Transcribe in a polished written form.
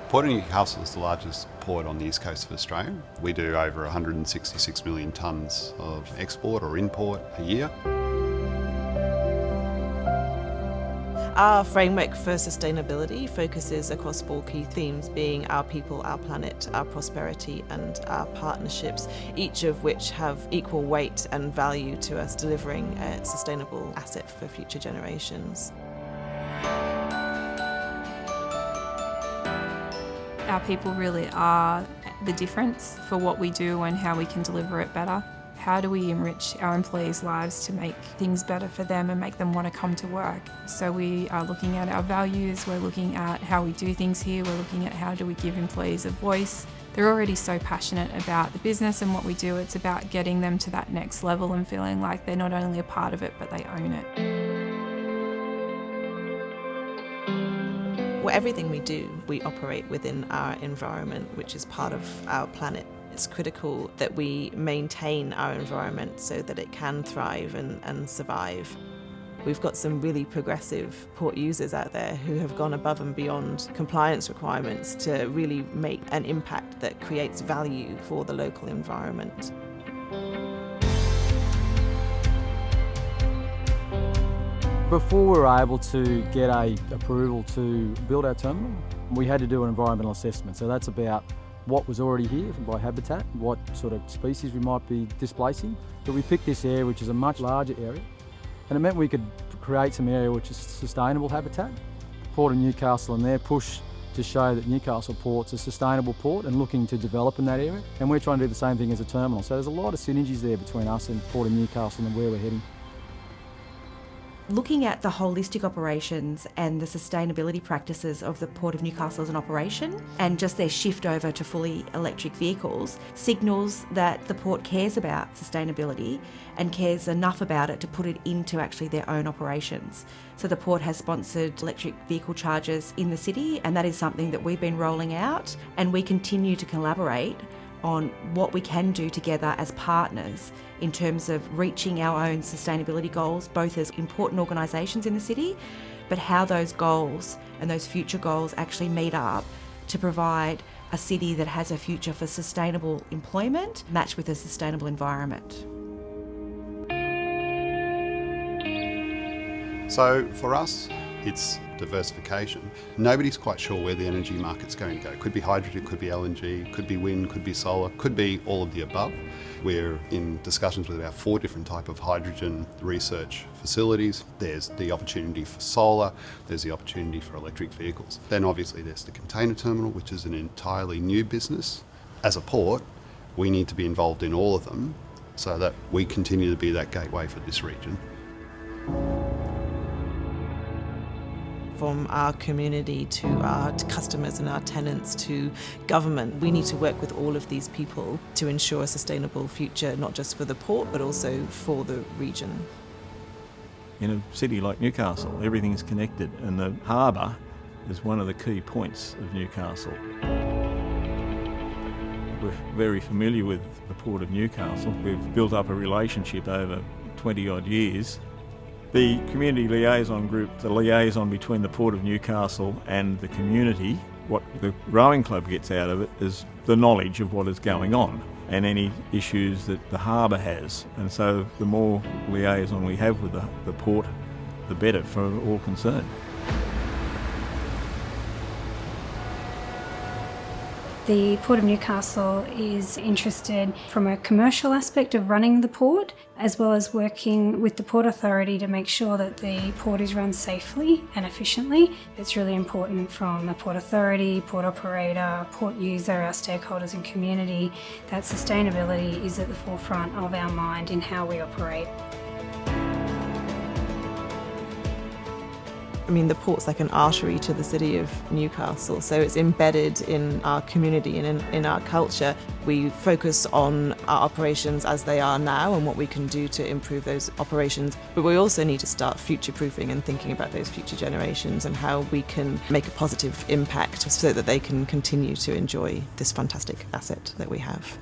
Port of Newcastle is the largest port on the east coast of Australia. We do over 166 million tonnes of export or import a year. Our framework for sustainability focuses across 4 key themes, being our people, our planet, our prosperity and our partnerships, each of which have equal weight and value to us delivering a sustainable asset for future generations. Our people really are the difference for what we do and how we can deliver it better. How do we enrich our employees' lives to make things better for them and make them want to come to work? So we are looking at our values, we're looking at how we do things here, we're looking at how do we give employees a voice. They're already so passionate about the business and what we do. It's about getting them to that next level and feeling like they're not only a part of it, but they own it. Well, everything we do, we operate within our environment, which is part of our planet. It's critical that we maintain our environment so that it can thrive and survive. We've got some really progressive port users out there who have gone above and beyond compliance requirements to really make an impact that creates value for the local environment. Before we were able to get approval to build our terminal, we had to do an environmental assessment. So that's about what was already here by habitat, what sort of species we might be displacing. But we picked this area, which is a much larger area, and it meant we could create some area which is sustainable habitat. Port of Newcastle and their push to show that Newcastle Port's a sustainable port and looking to develop in that area. And we're trying to do the same thing as a terminal. So there's a lot of synergies there between us and Port of Newcastle and where we're heading. Looking at the holistic operations and the sustainability practices of the Port of Newcastle as an operation and just their shift over to fully electric vehicles signals that the port cares about sustainability and cares enough about it to put it into actually their own operations. So the port has sponsored electric vehicle chargers in the city, and that is something that we've been rolling out, and we continue to collaborate on what we can do together as partners in terms of reaching our own sustainability goals, both as important organisations in the city, but how those goals and those future goals actually meet up to provide a city that has a future for sustainable employment matched with a sustainable environment. So for us, it's diversification. Nobody's quite sure where the energy market's going to go. Could be hydrogen, could be LNG, could be wind, could be solar, could be all of the above. We're in discussions with about 4 different types of hydrogen research facilities. There's the opportunity for solar, there's the opportunity for electric vehicles. Then obviously there's the container terminal, which is an entirely new business. As a port, we need to be involved in all of them so that we continue to be that gateway for this region. From our community to our customers and our tenants to government, we need to work with all of these people to ensure a sustainable future, not just for the port, but also for the region. In a city like Newcastle, everything is connected, and the harbour is one of the key points of Newcastle. We're very familiar with the Port of Newcastle. We've built up a relationship over 20 odd years. The community liaison group, the liaison between the Port of Newcastle and the community, what the rowing club gets out of it is the knowledge of what is going on and any issues that the harbour has. And so the more liaison we have with the port, the better for all concerned. The Port of Newcastle is interested from a commercial aspect of running the port, as well as working with the Port Authority to make sure that the port is run safely and efficiently. It's really important from the Port Authority, port operator, port user, our stakeholders and community, that sustainability is at the forefront of our mind in how we operate. I mean, the port's like an artery to the city of Newcastle, so it's embedded in our community and in our culture. We focus on our operations as they are now and what we can do to improve those operations, but we also need to start future-proofing and thinking about those future generations and how we can make a positive impact so that they can continue to enjoy this fantastic asset that we have.